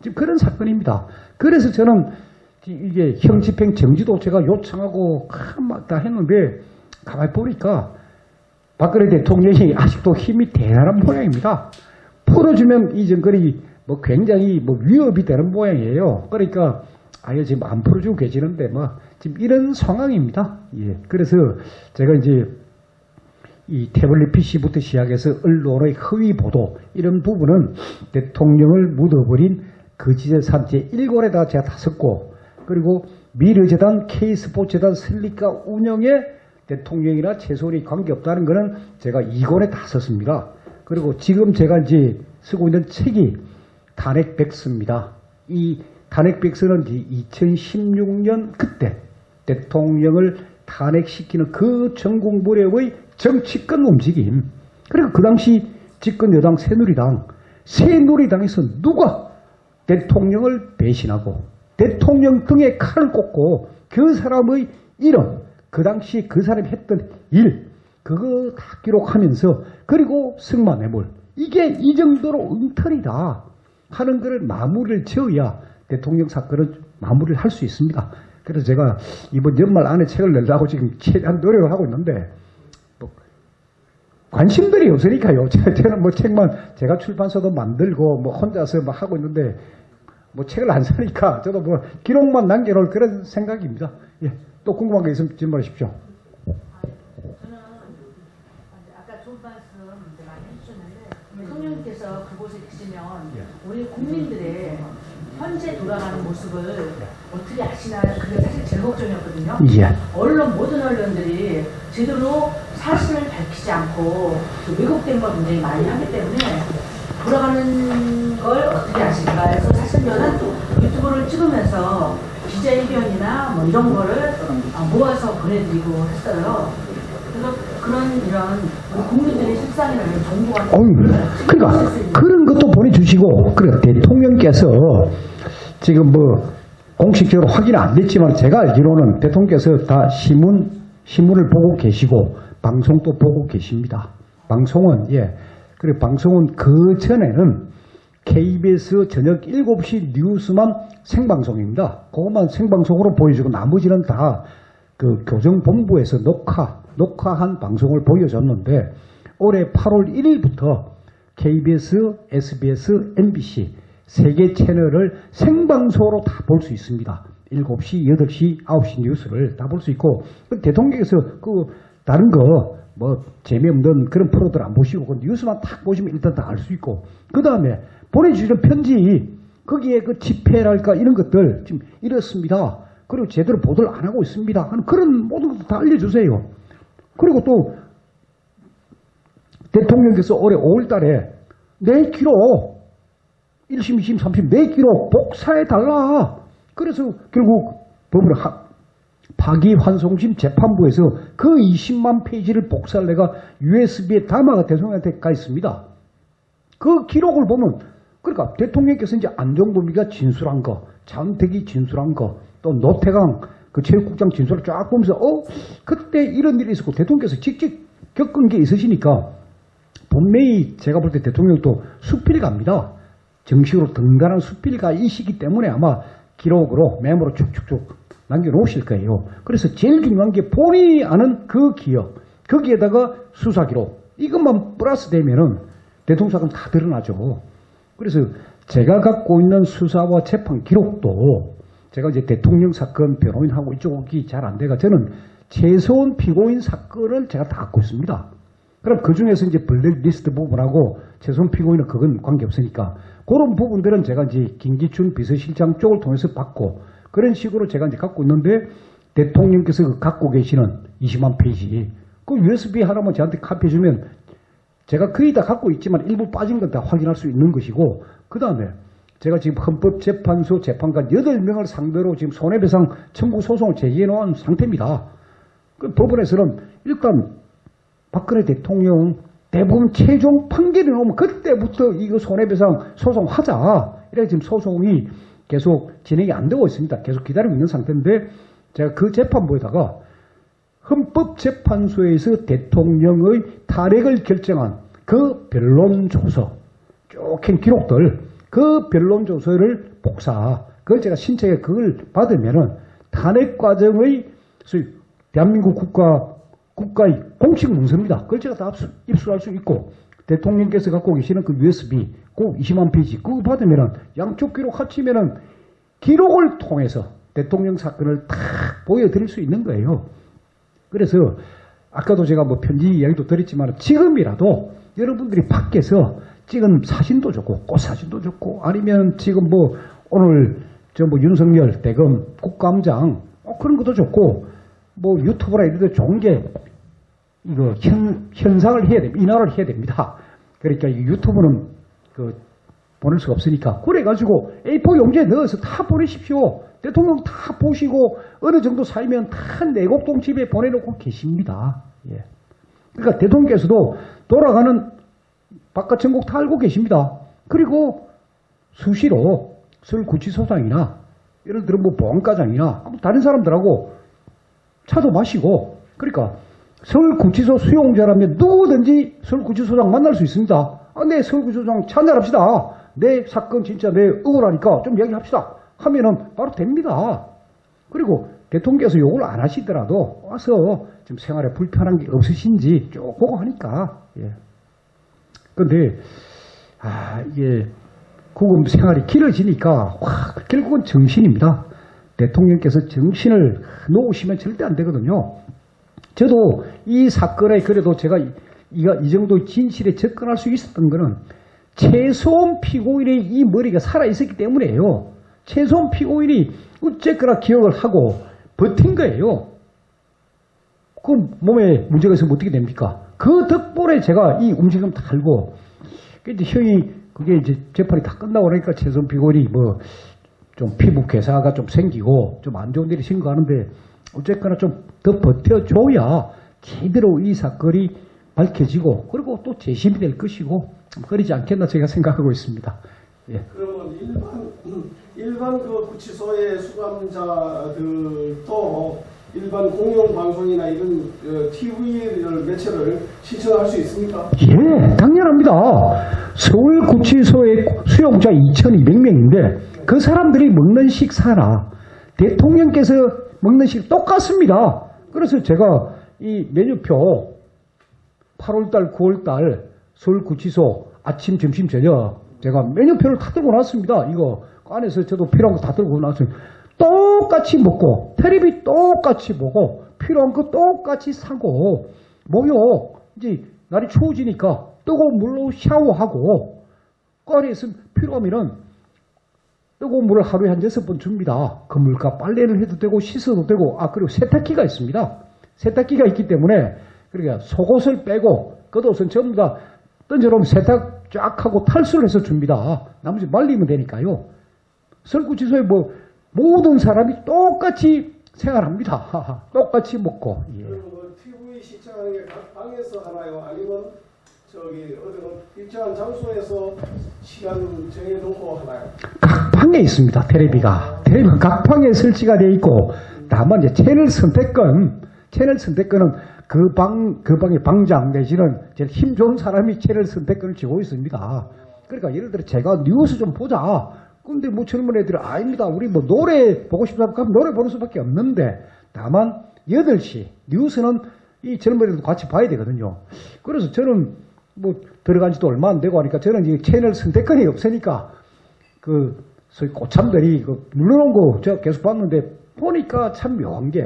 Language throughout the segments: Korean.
지금 그런 사건입니다. 그래서 저는 이게 형집행 정지도 제가 요청하고 막 다 했는데 가만히 보니까 박근혜 대통령이 아직도 힘이 대단한 모양입니다. 풀어주면 이 정권이 뭐 굉장히 뭐 위협이 되는 모양이에요. 그러니까 아예 지금 안 풀어주고 계시는데 뭐 지금 이런 상황입니다. 예. 그래서 제가 이제 이 태블릿 PC부터 시작해서 언론의 허위 보도 이런 부분은 대통령을 묻어버린 거짓의 산재 1골에다 제가 다 썼고, 그리고 미르재단, K스포츠재단 설립과 운영에 대통령이나 최소한이 관계없다는 것은 제가 2권에 다 썼습니다. 그리고 지금 제가 이제 쓰고 있는 책이 탄핵백서입니다. 이 탄핵백서는 2016년 그때 대통령을 탄핵시키는 그 전국 무렵의 정치권 움직임. 그리고 그 당시 집권 여당 새누리당에서 누가 대통령을 배신하고 대통령 등에 칼을 꽂고 그 사람의 이름, 그 당시 그 사람이 했던 일, 그거 다 기록하면서, 그리고 승마매물, 이게 이 정도로 엉터리다 하는 것을 마무리를 지어야 대통령 사건을 마무리를 할 수 있습니다. 그래서 제가 이번 연말 안에 책을 내려고 지금 최대한 노력을 하고 있는데 뭐 관심들이 없으니까요. 저는 뭐 책만 제가 출판사도 만들고 뭐 혼자서 막 하고 있는데 뭐 책을 안 사니까 저도 뭐 기록만 남겨놓을 그런 생각입니다. 예, 또 궁금한 게 있으면 질문하십시오. 저는 아까 좋은 말씀 많이 해주셨는데 대통령께서 그곳에 계시면 우리 국민들의 현재 돌아가는 모습을 어떻게 아시나, 그게 사실 제 걱정이었거든요. 모든 언론들이 제대로 사실을 밝히지 않고 왜곡된 걸 굉장히 많이 하기 때문에 돌아가는 걸 어떻게 아실까 해서 사실 저는 유튜브를 찍으면서 기자회견이나 뭐 이런 거를 모아서 보내드리고 했어요. 그래서 이런 국민들의 실상이나 정보가 그러니까 그런 것도 보내주시고, 그러니까 대통령께서 지금 뭐 공식적으로 확인은 안 됐지만 제가 알기로는 대통령께서 다 신문을 보고 계시고 방송도 보고 계십니다. 방송은 그리고 방송은 그 전에는 KBS 저녁 7시 뉴스만 생방송입니다. 그것만 생방송으로 보여주고 나머지는 다 그 교정본부에서 녹화한 방송을 보여줬는데, 올해 8월 1일부터 KBS, SBS, MBC 세 개 채널을 생방송으로 다 볼 수 있습니다. 7시, 8시, 9시 뉴스를 다 볼 수 있고, 대통령께서 다른 거 뭐 재미없는 그런 프로들 안 보시고 그 뉴스만 딱 보시면 일단 다 알 수 있고, 그 다음에 보내주시는 편지, 거기에 그 집회랄까 이런 것들 지금 이렇습니다. 그리고 제대로 보도를 안 하고 있습니다 하는 그런 모든 것도 다 알려주세요. 그리고 또 대통령께서 올해 5월 달에 내 기록 1심, 2심, 3심 내 기록 복사해달라. 그래서 결국 법을 파기환송심 재판부에서 그 20만 페이지를 복사를 내가 USB에 담아가 대통령한테 가 있습니다. 그 기록을 보면, 그러니까 대통령께서 이제 안종범이가 진술한 거, 장택이 진술한 거, 또 노태강 그 체육국장 진술을 쫙 보면서 그때 이런 일이 있었고 대통령께서 직접 겪은 게 있으시니까 분명히 제가 볼 때 대통령도 수필갑니다. 정식으로 등단한 수필가이시기 때문에 아마 기록으로 메모로 쭉쭉쭉 남겨놓으실 거예요. 그래서 제일 중요한 게 본인이 아는 그 기억, 거기에다가 수사기록, 이것만 플러스 되면은 대통령 사건 다 드러나죠. 그래서 제가 갖고 있는 수사와 재판 기록도, 제가 이제 대통령 사건 변호인하고 이쪽이 잘 안 돼가 저는 최소한 피고인 사건을 제가 다 갖고 있습니다. 그럼 그 중에서 이제 블랙리스트 부분하고 최소한 피고인은 그건 관계없으니까 그런 부분들은 제가 이제 김기춘 비서실장 쪽을 통해서 받고, 그런 식으로 제가 이제 갖고 있는데, 대통령께서 그 갖고 계시는 20만 페이지, 그 USB 하나만 저한테 카피해주면 제가 거의 다 갖고 있지만 일부 빠진 건 다 확인할 수 있는 것이고, 그 다음에 제가 지금 헌법재판소 재판관 8명을 상대로 지금 손해배상 청구 소송을 제기해 놓은 상태입니다. 그 법원에서는 일단 박근혜 대통령 대부분 최종 판결이 나오면 그때부터 이거 손해배상 소송하자. 이렇게 지금 소송이 계속 진행이 안 되고 있습니다. 계속 기다리고 있는 상태인데, 제가 그 재판부에다가 헌법재판소에서 대통령의 탄핵을 결정한 그 변론 조서, 쭉 한 기록들, 그 변론조서를 복사, 그걸 제가 신청해 그걸 받으면은 탄핵 과정의 소위 대한민국 국가의 공식 문서입니다. 그걸 제가 다 입수할 수 있고, 대통령께서 갖고 계시는 그 USB 꼭 20만 페이지 그거 받으면은 양쪽 기록 합치면은 기록을 통해서 대통령 사건을 다 보여드릴 수 있는 거예요. 그래서 아까도 제가 뭐 편지 이야기도 드렸지만 지금이라도 여러분들이 밖에서 찍은 사진도 좋고 꽃사진도 좋고 아니면 지금 뭐 오늘 저 뭐 윤석열 대검 국감장 그런 것도 좋고 뭐 유튜브나 이런 데 좋은 게 이거 현상을 해야 됩니다. 인화를 해야 됩니다. 그러니까 이 유튜브는 그 보낼 수가 없으니까 그래가지고 A4 용지에 넣어서 다 보내십시오. 대통령 다 보시고 어느 정도 사이면 다 내곡동 집에 보내놓고 계십니다. 예. 그러니까 대통령께서도 돌아가는 바깥 전국 다 알고 계십니다. 그리고 수시로 서울구치소장이나 예를 들어 뭐 보안과장이나 다른 사람들하고 차도 마시고 그러니까 서울구치소 수용자라면 누구든지 서울구치소장 만날 수 있습니다. 네, 서울구치소장 찾아갑시다. 내 사건 진짜 내 억울하니까 좀 이야기합시다. 하면은 바로 됩니다. 그리고 대통령께서 요걸 안 하시더라도 와서 좀 생활에 불편한 게 없으신지 쭉 보고 하니까. 예. 근데, 이게 구금 생활이 길어지니까, 결국은 정신입니다. 대통령께서 정신을 놓으시면 절대 안 되거든요. 저도 이 사건에 그래도 제가 이 정도 진실에 접근할 수 있었던 거는 최소한 피고인의 이 머리가 살아있었기 때문에요. 최소한 피고인이 어쨌거나 기억을 하고 버틴 거예요. 그 몸에 문제가 있으면 어떻게 됩니까? 그 덕분에 제가 이 움직임 다 알고, 이제 형이 그게 이제 재판이 다 끝나고 나니까 최소한 피고인이 뭐 좀 피부 괴사가 좀 생기고 좀 안 좋은 일이 생겨가는데 어쨌거나 좀 더 버텨줘야 제대로 이 사건이 밝혀지고 그리고 또 재심이 될 것이고 그러지 않겠나 제가 생각하고 있습니다. 예. 그러면 일반 그 구치소의 수감자들도 일반 공영 방송이나 이런 TV를 매체를 신청할 수 있습니까? 예, 당연합니다. 서울구치소의 수용자 2,200명인데 그 사람들이 먹는 식사나 대통령께서 먹는 식 똑같습니다. 그래서 제가 이 메뉴표 8월달, 9월달 서울구치소 아침, 점심, 저녁 제가 메뉴표를 다 들고 나왔습니다. 이거 안에서 저도 필요한 거 다 들고 나왔습니다. 똑같이 먹고 텔레비 똑같이 보고 필요한 거 똑같이 사고 뭐요 이제 날이 추워지니까 뜨거운 물로 샤워하고 그 안에 있으면 필요하면은 뜨거운 물을 하루에 한 6번 줍니다. 그물과 빨래를 해도 되고 씻어도 되고 그리고 세탁기가 있습니다. 세탁기가 있기 때문에 그러니까 속옷을 빼고 겉옷은 전부 다 던져놓으면 세탁 쫙 하고 탈수를 해서 줍니다. 나머지 말리면 되니까요. 서울구치소에 뭐 모든 사람이 똑같이 생활합니다. 똑같이 먹고. 예. 그리고 그 TV 시청하는 게 각 방에서 하나요? 아니면 저기 어느 일정한 장소에서 시간 정해놓고 하나요? 각 방에 있습니다. 텔레비가 각 방에 설치가 되어 있고 다만 이제 채널 선택권은 그 방의 방장 내지는 제일 힘 좋은 사람이 채널 선택권을 쥐고 있습니다. 그러니까 예를 들어 제가 뉴스 좀 보자. 근데 뭐 젊은 애들이 아닙니다. 우리 뭐 노래 보고 싶다 하면 노래 보는 수밖에 없는데 다만 8시 뉴스는 이 젊은 애들도 같이 봐야 되거든요. 그래서 저는 뭐 들어간 지도 얼마 안 되고 하니까 저는 이 채널 선택권이 없으니까 그 소위 고참들이 그 눌러놓은 거 제가 계속 봤는데 보니까 참 묘한 게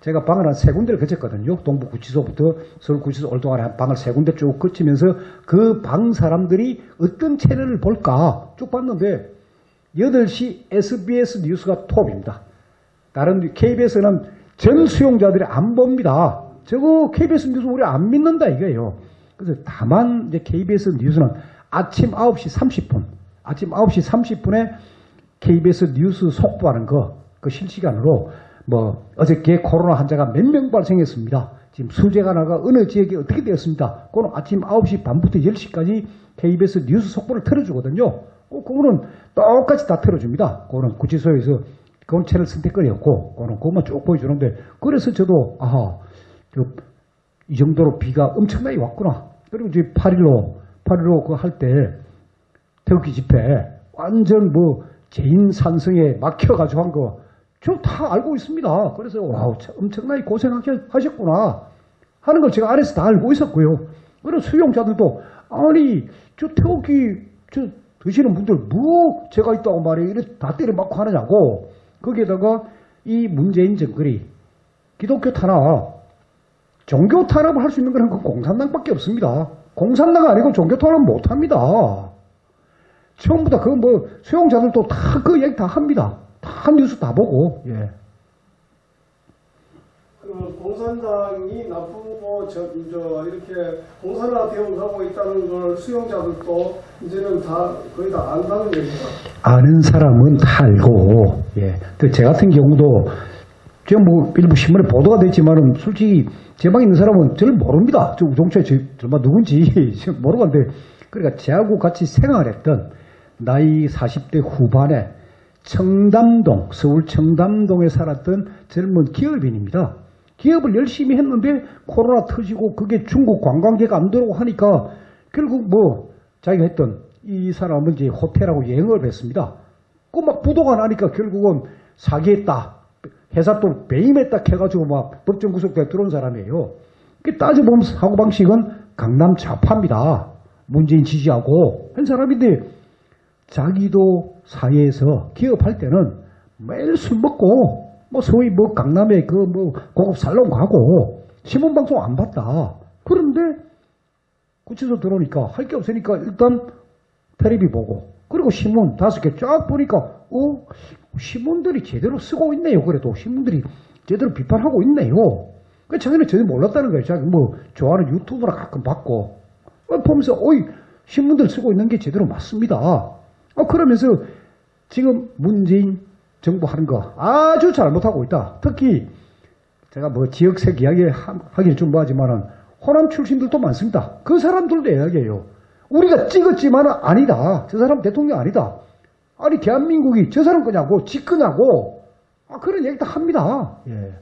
제가 방을 한 3군데를 거쳤거든요. 동부구치소부터 서울구치소 올동안에 한 방을 3군데 쭉 거치면서 그 방 사람들이 어떤 채널을 볼까 쭉 봤는데 8시 SBS 뉴스가 톱입니다. 다른 KBS는 전 수용자들이 안 봅니다. 저거 KBS 뉴스 우리 안 믿는다 이거예요. 그래서 다만 이제 KBS 뉴스는 아침 9시 30분, 아침 9시 30분에 KBS 뉴스 속보하는 그 실시간으로 뭐 어저께 코로나 환자가 몇 명 발생했습니다. 지금 수재가 나가 어느 지역에 어떻게 되었습니다. 그거는 아침 9시 반부터 10시까지 KBS 뉴스 속보를 틀어주거든요. 그거는 똑같이 다 틀어줍니다. 그거는 구치소에서 그건 채널 선택권이었고 그것만 쭉 보여주는데 그래서 저도 이 정도로 비가 엄청나게 왔구나. 그리고 이제 8.15 그거 할 때 태극기 집회 완전 뭐 제인산성에 막혀가지고 한 거 저 다 알고 있습니다. 그래서 와우 엄청나게 고생하셨구나 하는 걸 제가 안에서 다 알고 있었고요. 그리고 수용자들도 아니 저 태극기 저 드시는 분들 뭐 제가 있다고 말해 이래 다 때려 맞고 하느냐고. 거기에다가 이 문재인 정권이 기독교 탄압 종교 탄압을 할 수 있는 건 그 공산당밖에 없습니다. 공산당 아니고 종교 탄압 못합니다. 처음부터 그 뭐 수용자들도 다 그 얘기 다 합니다. 다 뉴스 다 보고. 예. 공산당이 나쁘고 이렇게 공산화 대응하고 있다는 걸 수용자들도 이제는 다 거의 다 안다는 얘기죠. 아는 사람은 다 알고. 예. 제 같은 경우도 지금 뭐 일부 신문에 보도가 됐지만은 솔직히 제 방에 있는 사람은 저를 모릅니다. 저 우종초에 정말 누군지 모르겠는데 그러니까 저하고 같이 생활했던 나이 40대 후반에 청담동, 서울 청담동에 살았던 젊은 기업인입니다. 기업을 열심히 했는데 코로나 터지고 그게 중국 관광객 안 들어오고 하니까 결국 뭐 자기가 했던 이 사람은 이제 호텔하고 여행을 했습니다. 그 막 부도가 나니까 결국은 사기했다. 회사 또 배임했다 해가지고 막 법정 구속돼 들어온 사람이에요. 따져보면 사고방식은 강남 좌파입니다. 문재인 지지하고 한 사람인데 자기도 사회에서 기업할 때는 매일 술 먹고 뭐 소위 뭐 강남에 그 뭐 고급 살롱 가고 신문방송 안 봤다. 그런데 구치소 들어오니까 할 게 없으니까 일단 텔레비 보고 그리고 신문 5개 쫙 보니까 신문들이 제대로 쓰고 있네요. 그래도 신문들이 제대로 비판하고 있네요. 그 자기는 전혀 몰랐다는 거예요. 자기 뭐 좋아하는 유튜브나 가끔 봤고 보면서 신문들 쓰고 있는 게 제대로 맞습니다. 그러면서 지금 문재인 정부 하는 거 아주 잘못하고 있다. 특히 제가 뭐 지역색 이야기 하기를 좀 뭐하지만은 호남 출신들도 많습니다. 그 사람들도 이야기해요. 우리가 찍었지만은 아니다. 저 사람 대통령 아니다. 아니 대한민국이 저 사람 거냐고 지 거냐고 그런 얘기 다 합니다. 예.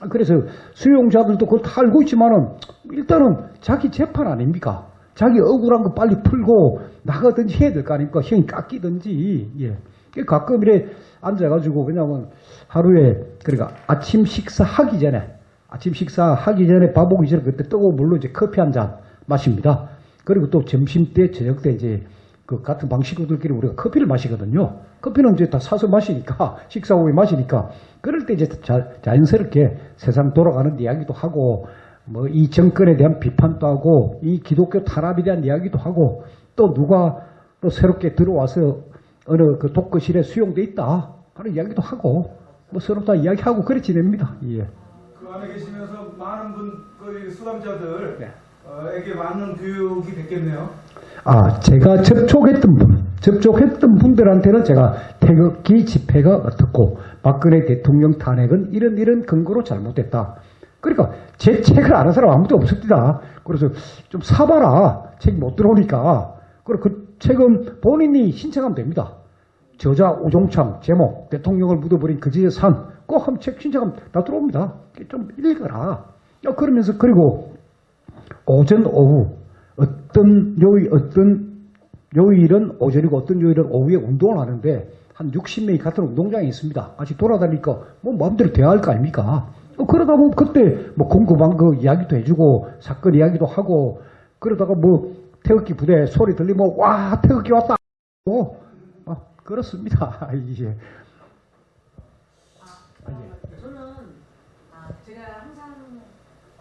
그래서 수용자들도 그걸 다 알고 있지만은 일단은 자기 재판 아닙니까? 자기 억울한 거 빨리 풀고 나가든지 해야 될 거 아닙니까? 형이 깎이든지. 예. 가끔 이래 앉아가지고 그냥 하루에 그러니까 아침 식사하기 전에 밥 오기 전에 그때 뜨거운 물로 이제 커피 한 잔 마십니다. 그리고 또 점심 때 저녁 때 이제 그 같은 방 식구들끼리 우리가 커피를 마시거든요. 커피는 이제 다 사서 마시니까 식사 후에 마시니까 그럴 때 이제 자연스럽게 세상 돌아가는 이야기도 하고 뭐 이 정권에 대한 비판도 하고 이 기독교 탄압에 대한 이야기도 하고 또 누가 또 새롭게 들어와서 어느 그 독거실에 수용돼 있다 하는 이야기도 하고 뭐 서로 다 이야기하고 그래 지냅니다. 예. 그 안에 계시면서 많은 그 수감자들에게 많은 교육이 됐겠네요. 제가 접촉했던 분들한테는 제가 태극기 집회가 어떻고 박근혜 대통령 탄핵은 이런 근거로 잘못됐다. 그러니까 제 책을 아는 사람 아무도 없습니다. 그래서 좀 사봐라. 책 못 들어오니까. 그리고 그 책은 본인이 신청하면 됩니다. 저자 오종창 제목 대통령을 묻어버린 그지의 산 꼭 한 책 신청하면 다 들어옵니다. 좀 읽어라. 그러면서 그리고 오전 오후 어떤 요일은 오전이고 어떤 요일은 오후에 운동을 하는데 한 60명이 같은 운동장에 있습니다. 같이 돌아다니니까 뭐 마음대로 대화할 거 아닙니까? 그러다 보면 그때 뭐 공급한 거 이야기도 해주고 사건 이야기도 하고 그러다가 뭐 태극기 부대 소리 들리면 와 태극기 왔다. 그렇습니다. 이제. 저는 제가 항상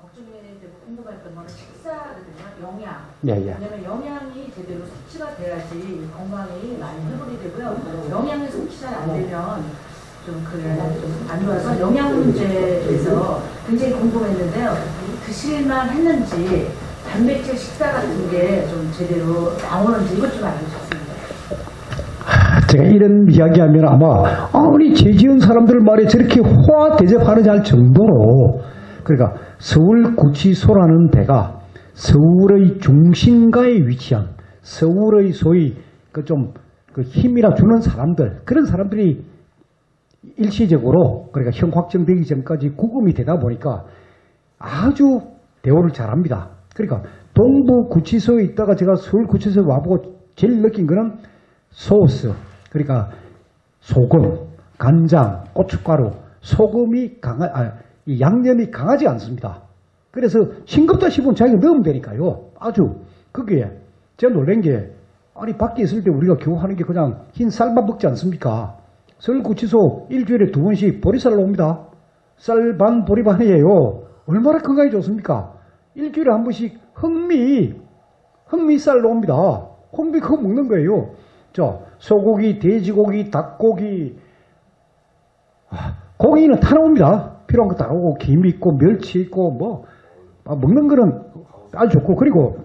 걱정이 되고 궁금했던 거는 식사거든요. 영양. 예. 왜냐면 영양이 제대로 섭취가 돼야지 건강이 많이 회복이 되고요. 영양이 섭취가 안 되면 좀 안 좋아서 영양 문제에 대해서 굉장히 궁금했는데요. 드실만 했는지 단백질 식사 같은 게 좀 제대로 나오는지 이것 좀 알고 싶습니다. 제가 이런 이야기하면 아마 우리 죄지은 사람들 말에 저렇게 호화 대접하는지 할 정도로 그러니까 서울구치소라는 데가 서울의 중심가에 위치한 서울의 소위 그 힘이나 주는 사람들 그런 사람들이 일시적으로 그러니까 형 확정되기 전까지 구금이 되다 보니까 아주 대우를 잘합니다. 그러니까 동부구치소에 있다가 제가 서울구치소에 와보고 제일 느낀 거는 소스, 그러니까 소금, 간장, 고춧가루, 소금이 이 양념이 강하지 않습니다. 그래서 싱겁다 싶으면 자기가 넣으면 되니까요. 아주 그게 제가 놀란 게 아니 밖에 있을 때 우리가 겨우 하는 게 그냥 흰 쌀만 먹지 않습니까? 설구치소 일주일에 2번씩 보리쌀 나옵니다. 쌀 반 보리 반이에요. 얼마나 건강에 좋습니까? 일주일에 한 번씩 흑미쌀 나옵니다. 흑미 그거 먹는 거예요. 자, 소고기, 돼지고기, 닭고기, 고기는 다 나옵니다. 필요한 거 다 나오고 김 있고 멸치 있고 뭐 먹는 거는 아주 좋고 그리고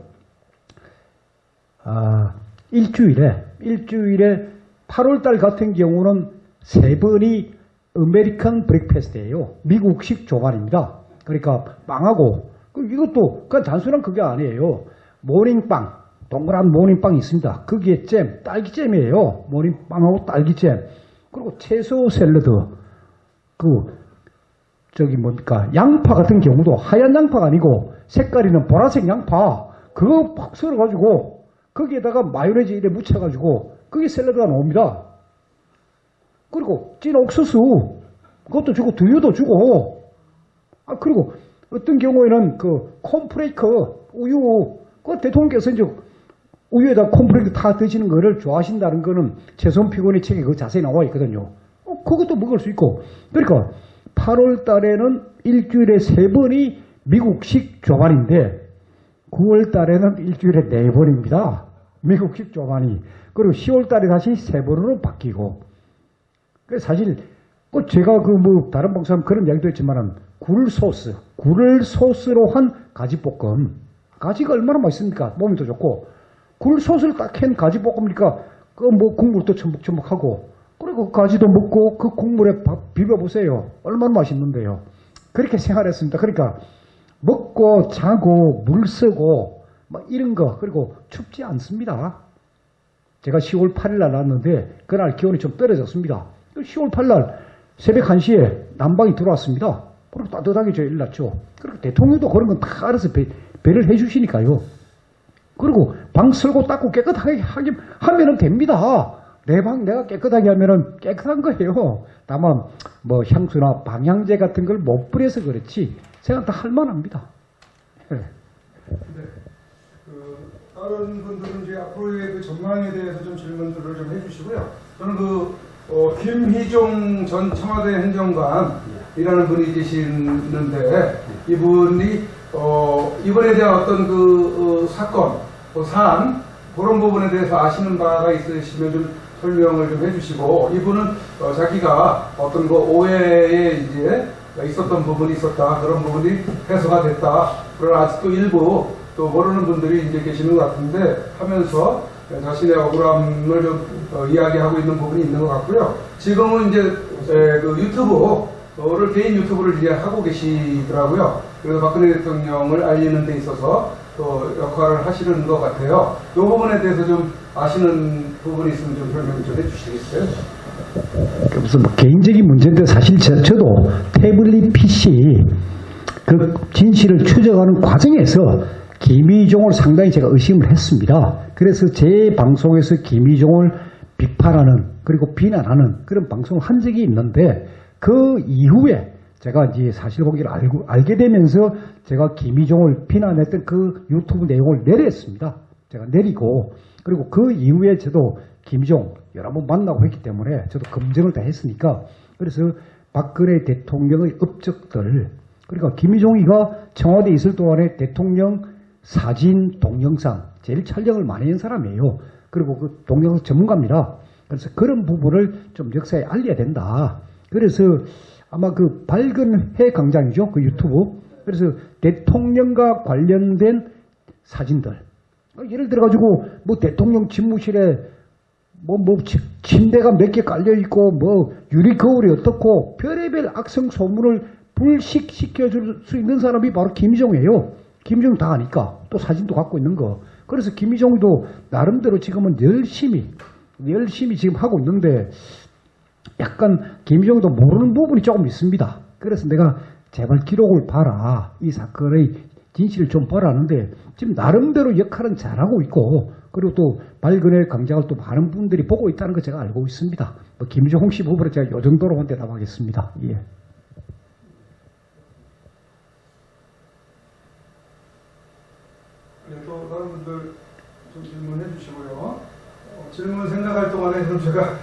일주일에 8월달 같은 경우는 3번이 아메리칸 브렉패스트예요. 미국식 조반입니다. 그러니까 빵하고 이것도 그냥 단순한 그게 아니에요. 모닝빵, 동그란 모닝빵이 있습니다. 거기에 잼, 딸기잼이에요. 모닝빵하고 딸기잼. 그리고 채소 샐러드. 양파 같은 경우도 하얀 양파가 아니고 색깔이는 보라색 양파. 그거 팍 썰어가지고 거기에다가 마요네즈 이래 묻혀가지고 그게 샐러드가 나옵니다. 그리고 찐 옥수수 그것도 주고 두유도 주고 그리고 어떤 경우에는 그 콘프레이크 우유 그 대통령께서 이제 우유에다 콘프레이크 다 드시는 거를 좋아하신다는 거는 최소한 피곤의 책에 그 자세히 나와 있거든요. 그것도 먹을 수 있고 그러니까 8월 달에는 일주일에 3번이 미국식 조반인데 9월 달에는 일주일에 4번입니다. 미국식 조반이. 그리고 10월 달에 다시 3번으로 바뀌고. 사실 제가 다른 방송 그런 이야기도 했지만은 굴 소스로 한 가지볶음. 가지가 얼마나 맛있습니까? 몸이 더 좋고. 굴 소스를 딱 캔 가지볶음이니까 국물도 첨복첨복하고. 그리고 가지도 먹고 그 국물에 밥 비벼보세요. 얼마나 맛있는데요. 그렇게 생활했습니다. 그러니까 먹고 자고 물 쓰고 이런 거 그리고 춥지 않습니다. 제가 10월 8일 날 났는데 그날 기온이 좀 떨어졌습니다. 10월 8일 날 새벽 1시에 난방이 들어왔습니다. 그리고 따뜻하게 저 일났죠. 그리고 대통령도 그런 건 다 알아서 배를 해주시니까요. 그리고 방 쓸고 닦고 깨끗하게 하면은 됩니다. 내 방 내가 깨끗하게 하면은 깨끗한 거예요. 다만 향수나 방향제 같은 걸 못 뿌려서 그렇지 생각 다 할만합니다. 네. 다른 분들은 이제 앞으로의 그 전망에 대해서 좀 질문들을 좀 해주시고요. 저는 김희종 전 청와대 행정관이라는 분이 계시는데 이분이 이번에 대한 어떤 사건, 사안 그런 부분에 대해서 아시는 바가 있으시면 좀 설명을 좀 해주시고 이분은 자기가 어떤 오해에 이제 있었던 부분이 있었다 그런 부분이 해소가 됐다 그러나 아직도 일부 또 모르는 분들이 이제 계시는 것 같은데 하면서 자신의 억울함을 좀 이야기하고 있는 부분이 있는 것 같고요. 지금은 이제 유튜브를 개인 유튜브를 이제 하고 계시더라고요. 그래서 박근혜 대통령을 알리는 데 있어서 또 역할을 하시는 것 같아요. 이 부분에 대해서 좀 아시는 부분이 있으면 좀 설명 좀 해주시겠어요? 무슨 개인적인 문제인데 사실 저도 태블릿 PC 그 진실을 추적하는 과정에서 김희종을 상당히 제가 의심을 했습니다. 그래서 제 방송에서 김희종을 비판하는 그리고 비난하는 그런 방송을 한 적이 있는데 그 이후에 제가 이제 사실관계를 알게 되면서 제가 김희종을 비난했던 그 유튜브 내용을 내렸습니다. 제가 내리고 그리고 그 이후에 저도 김희종 여러 번 만나고 했기 때문에 저도 검증을 다 했으니까 그래서 박근혜 대통령의 업적들 그러니까 김희종이가 청와대에 있을 동안에 대통령 사진, 동영상 제일 촬영을 많이 한 사람이에요. 그리고 그 동영상 전문가입니다. 그래서 그런 부분을 좀 역사에 알려야 된다. 그래서 아마 그 밝은 해 강장이죠. 그 유튜브. 그래서 대통령과 관련된 사진들. 예를 들어가지고 대통령 집무실에 침대가 몇 개 깔려있고 유리 거울이 어떻고 별의별 악성 소문을 불식시켜줄 수 있는 사람이 바로 김희종이에요. 김희종 다 아니까 또 사진도 갖고 있는 거. 그래서 김희종도 나름대로 지금은 열심히 지금 하고 있는데 약간 김희종도 모르는 부분이 조금 있습니다. 그래서 내가 제발 기록을 봐라. 이 사건의 진실을 좀 보라는데 지금 나름대로 역할은 잘하고 있고 그리고 또 발근의 강장을 또 많은 분들이 보고 있다는 거 제가 알고 있습니다. 뭐 김종홍 씨 부분으로 제가 이 정도로만 대답하겠습니다. 예. 네, 또 다른 분들 좀 질문해 주시고요. 질문 생각할 동안에 그럼 제가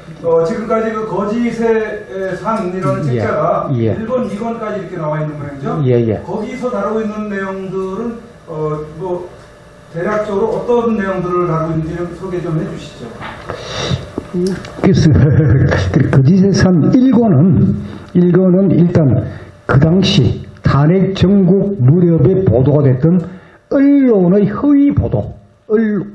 지금까지 그 거짓의 산이라는 예, 책자가 예. 1권, 2권까지 이렇게 나와 있는 모양이죠? 예, 예. 거기서 다루고 있는 내용들은 뭐 대략적으로 어떤 내용들을 다루고 있는지 좀 소개 좀 해주시죠. 그래서 거짓의 산 1권은 일단 그 당시 탄핵 전국 무렵에 보도가 됐던 언론의 허위 보도,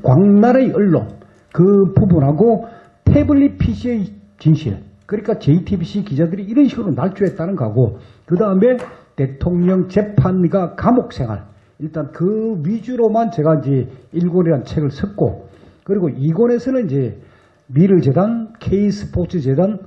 광나라의 언론 그 부분하고 태블릿 PC의 진실, 그러니까 JTBC 기자들이 이런 식으로 날조했다는 거고, 그 다음에 대통령 재판과 감옥 생활, 일단 그 위주로만 제가 이제 1권이라는 책을 썼고, 그리고 2권에서는 이제 미르재단, K스포츠재단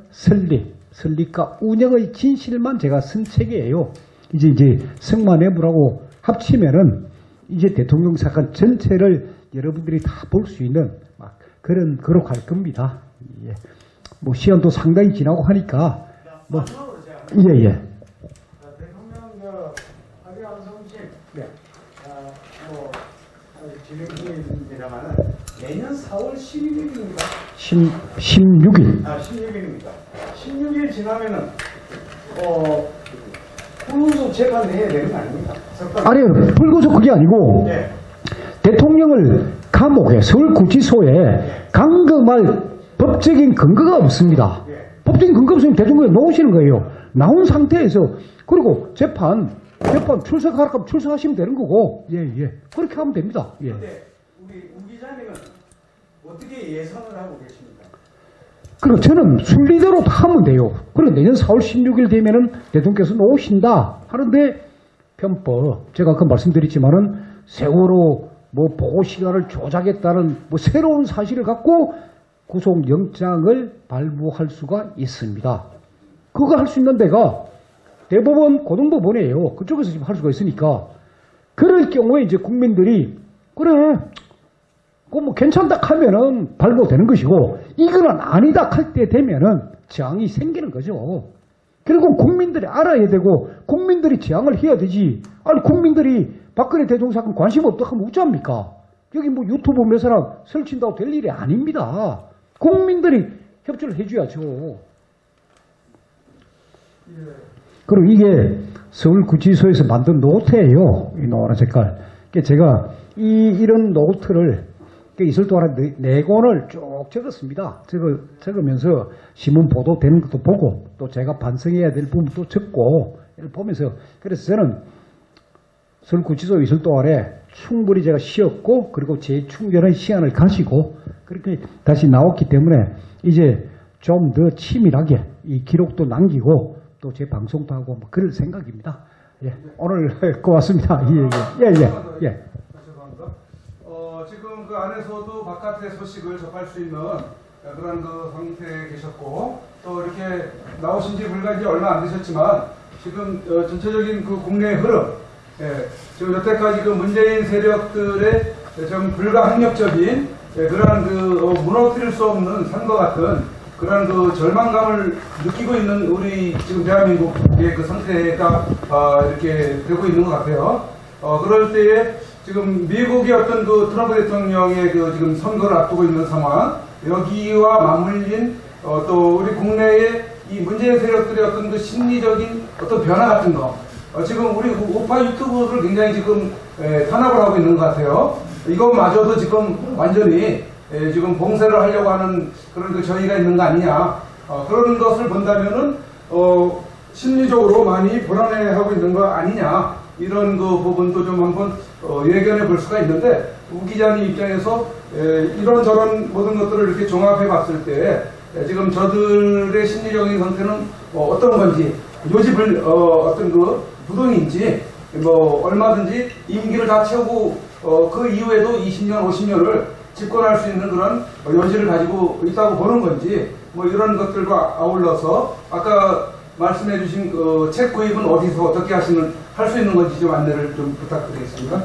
설립과 운영의 진실만 제가 쓴 책이에요. 이제 성만해부라고 합치면은 이제 대통령 사건 전체를 여러분들이 다 볼 수 있는 막 그렇게 할 겁니다. 예. 뭐 시간도 상당히 지나고 하니까 뭐 예예. 대통령 박영성님, 뭐 진행 중입니다만은 내년 4월 11일입니다. 16일. 16일입니다. 16일 지나면은 불구속 재판해야 되는 거 아닙니까? 아니요, 불구속 그게 아니고 네. 대통령을 감옥에 서울구치소에 감금할 법적인 근거가 없습니다. 법적인 근거 없으면 대통령이 놓으시는 거예요. 나온 상태에서 그리고 재판 출석하라고 하면 출석하시면 되는 거고 예 그렇게 하면 됩니다. 예. 근데 우리 우 기자님은 어떻게 예상을 하고 계십니까? 그리고 저는 순리대로 다 하면 돼요. 그리고 내년 4월 16일 되면은 대통령께서 놓으신다 하는데 편법 제가 아까 말씀드렸지만은 세월호 뭐 보고 시간을 조작했다는 뭐 새로운 사실을 갖고 구속영장을 발부할 수가 있습니다. 그거 할 수 있는 데가 대법원 고등법원이에요. 그쪽에서 지금 할 수가 있으니까 그럴 경우에 이제 국민들이 그래 그거 뭐 괜찮다 하면은 발부되는 것이고 이거는 아니다 할 때 되면은 저항이 생기는 거죠. 그리고 국민들이 알아야 되고 국민들이 저항을 해야 되지. 아니 국민들이 박근혜 대통령 사건 관심 없다 하면 어쩝니까? 여기 뭐 유튜브 몇 사람 설친다고 될 일이 아닙니다. 국민들이 협조를 해줘야죠. 그리고 이게 서울구치소에서 만든 노트예요. 이 노란 색깔. 제가 이런 노트를 있을 동안 4권을 쭉 적었습니다. 적으면서 신문 보도되는 것도 보고 또 제가 반성해야 될 부분도 적고 이를 보면서 그래서 저는 서울구치소에 있을 동안에 충분히 제가 쉬었고 그리고 재충전의 시간을 가지고 그렇게 다시 나왔기 때문에 이제 좀 더 치밀하게 이 기록도 남기고 또 제 방송도 하고 뭐 그럴 생각입니다. 예, 오늘 고맙습니다. 예. 죄송합니다. 지금 그 안에서도 바깥의 소식을 접할 수 있는 그런 그 상태에 계셨고 또 이렇게 나오신 지 불과 이제 얼마 안 되셨지만 지금 전체적인 그 국내 흐름, 지금 여태까지 그 문재인 세력들의 좀 불가항력적인 그러한 그 무너뜨릴 수 없는 산과 같은 그런 그 절망감을 느끼고 있는 우리 지금 대한민국의 그 상태가 이렇게 되고 있는 것 같아요. 그럴 때에 지금 미국의 어떤 그 트럼프 대통령의 그 지금 선거를 앞두고 있는 상황, 여기와 맞물린 또 우리 국내의 이 문재인 세력들의 어떤 그 심리적인 어떤 변화 같은 거, 지금 우리 우파 유튜브를 굉장히 지금 탄압을 하고 있는 것 같아요. 이것마저도 지금 완전히 지금 봉쇄를 하려고 하는 그런 그 저희가 있는 거 아니냐. 그런 것을 본다면은 심리적으로 많이 불안해하고 있는 거 아니냐. 이런 그 부분도 좀 한번 예견해 볼 수가 있는데 우 기자님 입장에서 이런저런 모든 것들을 이렇게 종합해 봤을 때 지금 저들의 심리적인 상태는 어떤 건지 요집을 어떤 그 부동인지 뭐 얼마든지 임기를 다 채우고 그 이후에도 20년 50년을 집권할 수 있는 그런 여지를 가지고 있다고 보는 건지 뭐 이런 것들과 아울러서 아까 말씀해 주신 그 책 구입은 어디서 어떻게 할 수 있는 건지 좀 안내를 좀 부탁드리겠습니다.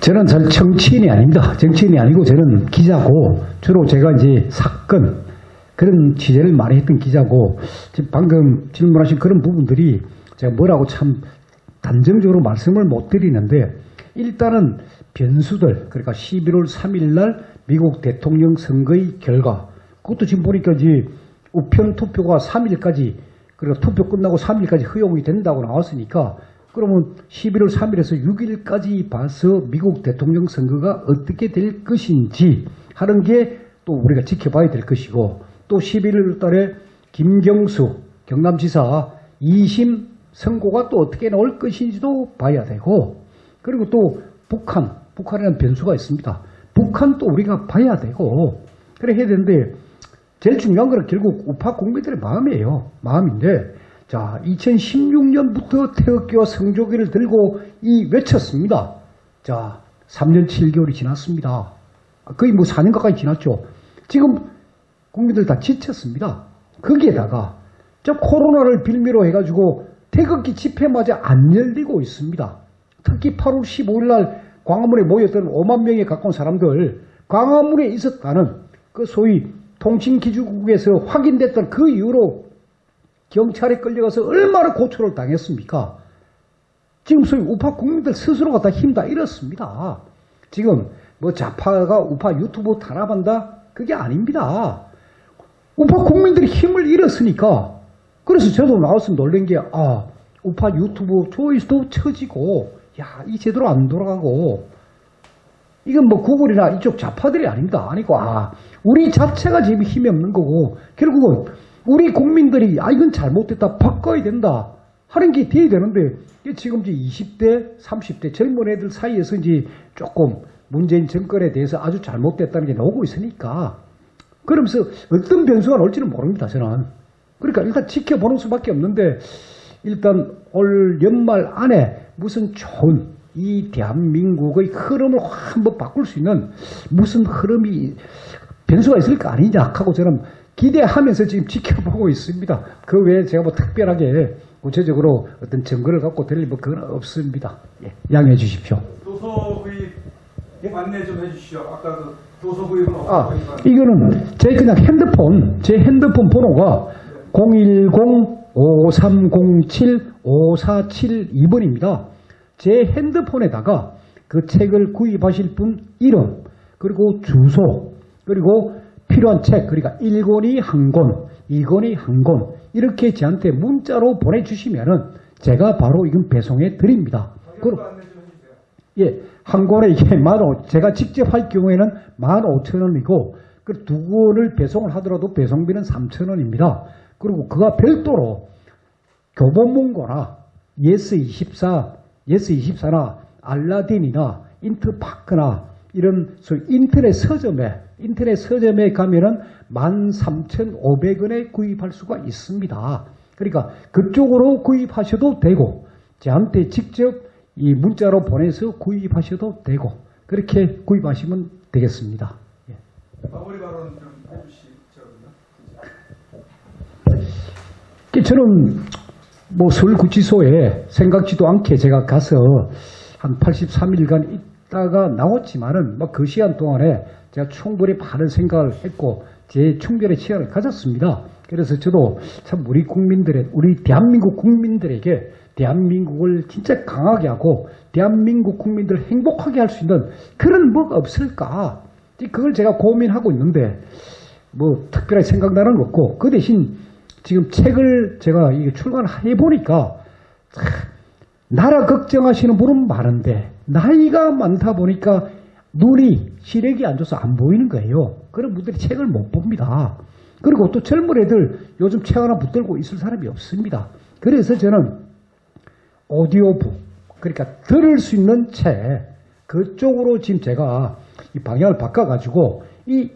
저는 잘 정치인이 아닙니다. 정치인이 아니고 저는 기자고 주로 제가 이제 사건 그런 취재를 많이 했던 기자고 지금 방금 질문하신 그런 부분들이 제가 뭐라고 참 단정적으로 말씀을 못 드리는데 일단은 변수들 그러니까 11월 3일 날 미국 대통령 선거의 결과 그것도 지금 보니까 이제 우편 투표가 3일까지 그리고 투표 끝나고 3일까지 허용이 된다고 나왔으니까 그러면 11월 3일에서 6일까지 봐서 미국 대통령 선거가 어떻게 될 것인지 하는 게 또 우리가 지켜봐야 될 것이고 또 11월 달에 김경수 경남지사 2심 선고가 또 어떻게 나올 것인지도 봐야 되고 그리고 또 북한이라는 변수가 있습니다. 북한 또 우리가 봐야 되고 그래 해야 되는데 제일 중요한 거는 결국 우파 국민들의 마음이에요. 마음인데 자 2016년부터 태극기와 성조기를 들고 외쳤습니다. 자 3년 7개월이 지났습니다. 거의 뭐 4년 가까이 지났죠. 지금 국민들 다 지쳤습니다. 거기에다가 저 코로나를 빌미로 해가지고 태극기 집회마저 안 열리고 있습니다. 특히 8월 15일 날 광화문에 모였던 5만 명에 가까운 사람들 광화문에 있었다는 그 소위 통신기지국에서 확인됐던 그 이후로 경찰에 끌려가서 얼마나 고초를 당했습니까? 지금 소위 우파 국민들 스스로가 다 힘 다 잃었습니다. 지금 뭐 좌파가 우파 유튜브 탄압한다? 그게 아닙니다. 우파 국민들이 힘을 잃었으니까 그래서 저도 나와서 놀란 게 우파 유튜브 조회수도 처지고 이 제대로 안 돌아가고 이건 뭐 구글이나 이쪽 좌파들이 아닙니다. 아니고 우리 자체가 지금 힘이 없는 거고 결국은 우리 국민들이 이건 잘못됐다 바꿔야 된다 하는 게 돼야 되는데 지금 이제 20대 30대 젊은 애들 사이에서 이제 조금 문재인 정권에 대해서 아주 잘못됐다는 게 나오고 있으니까 그러면서 어떤 변수가 나올지는 모릅니다. 저는 그러니까 일단 지켜보는 수밖에 없는데 일단 올 연말 안에 무슨 좋은 이 대한민국의 흐름을 한번 바꿀 수 있는 무슨 흐름이 변수가 있을 거 아니냐 하고 저는 기대하면서 지금 지켜보고 있습니다. 그 외에 제가 뭐 특별하게 구체적으로 어떤 증거를 갖고 드릴 뭐 그건 없습니다. 양해해 주십시오. 도서 구입 안내 좀 해주시죠. 아까 그 도서 구입은 어떻게 이거는 제 그냥 제 핸드폰 번호가 010-5307-5472번입니다. 제 핸드폰에다가 그 책을 구입하실 분 이름 그리고 주소 그리고 필요한 책 그러니까 1권이 1권 2권이 1권 이렇게 저한테 문자로 보내주시면은 제가 바로 이건 배송해 드립니다. 한 권에 이게 제가 직접 할 경우에는 15,000원이고 그 두 권을 배송을 하더라도 배송비는 3,000원입니다. 그리고 그가 별도로 교보문고나 예스24나 알라딘이나 인터파크나 이런 인터넷 서점에 가면은 13,500원에 구입할 수가 있습니다. 그러니까 그쪽으로 구입하셔도 되고 저한테 직접 이 문자로 보내서 구입하셔도 되고 그렇게 구입하시면 되겠습니다. 마무리 발언 좀 해주시죠. 저는 뭐 서울구치소에 생각지도 않게 제가 가서 한 83일간 있다가 나왔지만은 뭐 그 시간 동안에 제가 충분히 많은 생각을 했고 제 충전의 시간을 가졌습니다. 그래서 저도 참 우리 대한민국 국민들에게 대한민국을 진짜 강하게 하고 대한민국 국민들을 행복하게 할 수 있는 그런 뭐가 없을까? 그걸 제가 고민하고 있는데 뭐 특별하게 생각나는 건 없고 그 대신 지금 책을 제가 출간해 보니까 나라 걱정하시는 분은 많은데 나이가 많다 보니까 눈이 시력이 안 좋아서 안 보이는 거예요. 그런 분들이 책을 못 봅니다. 그리고 또 젊은 애들 요즘 책 하나 붙들고 있을 사람이 없습니다. 그래서 저는 오디오북 그러니까 들을 수 있는 책 그쪽으로 지금 제가 이 방향을 바꿔가지고 이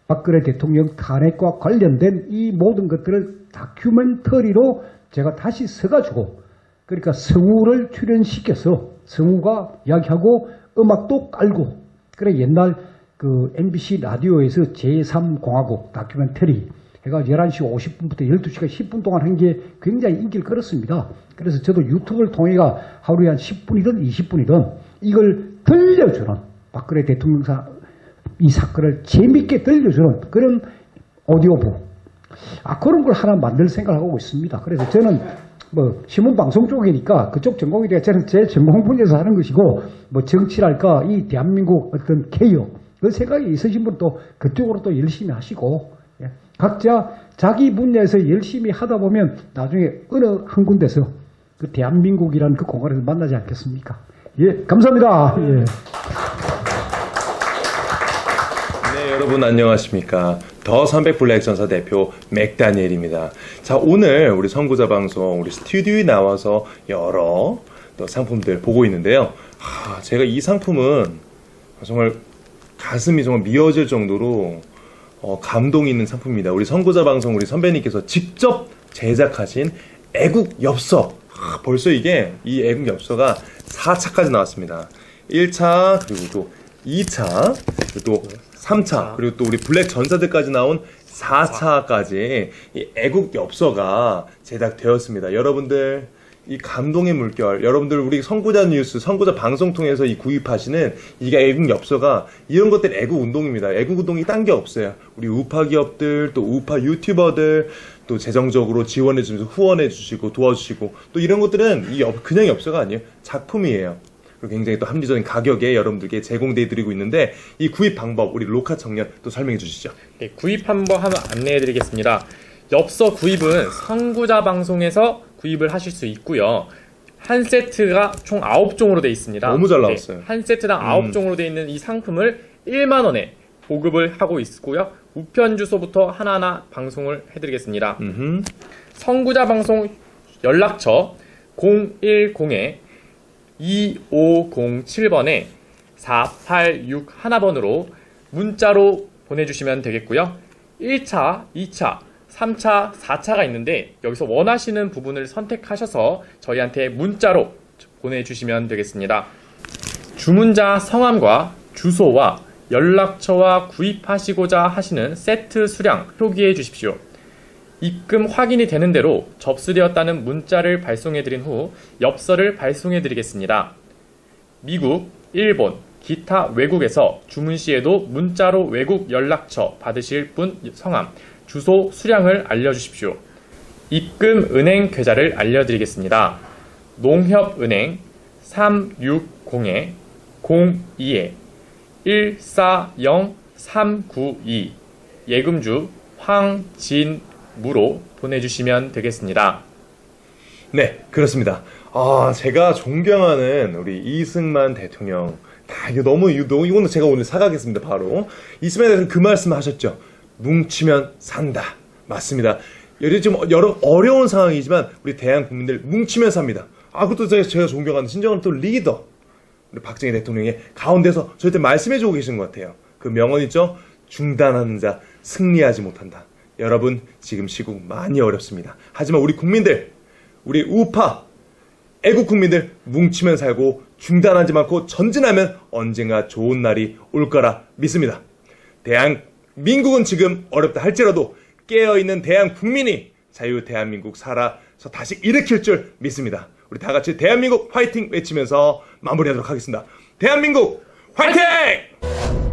박근혜 대통령 탄핵과 관련된 이 모든 것들을 다큐멘터리로 제가 다시 써가지고 그러니까 성우를 출연시켜서 성우가 이야기하고 음악도 깔고 그래 옛날 그 MBC 라디오에서 제3공화국 다큐멘터리 해가 11시 50분부터 12시간 10분 동안 한 게 굉장히 인기를 끌었습니다. 그래서 저도 유튜브를 통해가 하루에 한 10분이든 20분이든 이걸 들려주는 박근혜 대통령 이 사건을 재밌게 들려주는 그런 오디오북 그런 걸 하나 만들 생각을 하고 있습니다. 그래서 저는 뭐 신문방송 쪽이니까 그쪽 전공이니까 저는 제 전공 분야에서 하는 것이고 뭐 정치랄까 이 대한민국 어떤 개혁 그 생각이 있으신 분은 또 그쪽으로 또 열심히 하시고 각자 자기 분야에서 열심히 하다 보면 나중에 어느 한 군데서 그 대한민국이라는 그 공간에서 만나지 않겠습니까? 예, 감사합니다. 예. 네, 여러분 안녕하십니까. 더 300블랙 전사 대표 맥다니엘입니다. 자, 오늘 우리 선구자 방송 우리 스튜디오에 나와서 여러 또 상품들 보고 있는데요. 제가 이 상품은 정말 가슴이 정말 미어질 정도로 감동이 있는 상품입니다. 우리 선구자 방송 우리 선배님께서 직접 제작하신 애국 엽서. 벌써 이게 이 애국 엽서가 4차까지 나왔습니다. 1차 그리고 또 2차 그리고 또 3차 그리고 또 우리 블랙 전사들까지 나온 4차까지 이 애국 엽서가 제작되었습니다. 여러분들 이 감동의 물결, 여러분들 우리 선구자 뉴스, 선구자 방송 통해서 이 구입하시는 이게 애국 엽서가 이런 것들 애국 운동입니다. 애국 운동이 딴 게 없어요. 우리 우파 기업들, 또 우파 유튜버들, 또 재정적으로 지원해주면서 후원해주시고 도와주시고 또 이런 것들은 그냥 엽서가 아니에요. 작품이에요. 그리고 굉장히 또 합리적인 가격에 여러분들께 제공되어드리고 있는데 이 구입 방법 우리 로카 청년 또 설명해 주시죠. 네, 구입 한번 안내해 드리겠습니다. 엽서 구입은 선구자 방송에서 구입을 하실 수 있고요. 한 세트가 총 9종으로 되어 있습니다. 너무 잘 나왔어요. 네, 한 세트당 9종으로 되어 있는 이 상품을 1만 원에 보급을 하고 있고요. 우편 주소부터 하나하나 방송을 해드리겠습니다. 선구자 방송 연락처 010-2507번에 4861번으로 문자로 보내주시면 되겠고요. 1차, 2차, 3차, 4차가 있는데 여기서 원하시는 부분을 선택하셔서 저희한테 문자로 보내주시면 되겠습니다. 주문자 성함과 주소와 연락처와 구입하시고자 하시는 세트 수량 표기해 주십시오. 입금 확인이 되는 대로 접수되었다는 문자를 발송해 드린 후 엽서를 발송해 드리겠습니다. 미국, 일본, 기타 외국에서 주문 시에도 문자로 외국 연락처 받으실 분 성함, 주소, 수량을 알려주십시오. 입금 은행 계좌를 알려드리겠습니다. 농협은행 360-02-140392 예금주 황진무로 보내주시면 되겠습니다. 네, 그렇습니다. 제가 존경하는 우리 이승만 대통령. 이거는 제가 오늘 사가겠습니다, 바로. 이승만 대통령 그 말씀 하셨죠. 뭉치면 산다. 맞습니다. 지금 여러 어려운 상황이지만 우리 대한 국민들 뭉치면 삽니다. 그것도 제가 존경하는 진정한 또 리더. 우리 박정희 대통령의 가운데서 저한테 말씀해주고 계신 것 같아요. 그 명언 있죠? 중단하는 자 승리하지 못한다. 여러분, 지금 시국 많이 어렵습니다. 하지만 우리 국민들, 우리 우파, 애국 국민들 뭉치면 살고 중단하지 않고 전진하면 언젠가 좋은 날이 올 거라 믿습니다. 대한민국은 지금 어렵다 할지라도 깨어있는 대한국민이 자유 대한민국 살아서 다시 일으킬 줄 믿습니다. 우리 다 같이 대한민국 화이팅 외치면서 마무리하도록 하겠습니다. 대한민국 화이팅!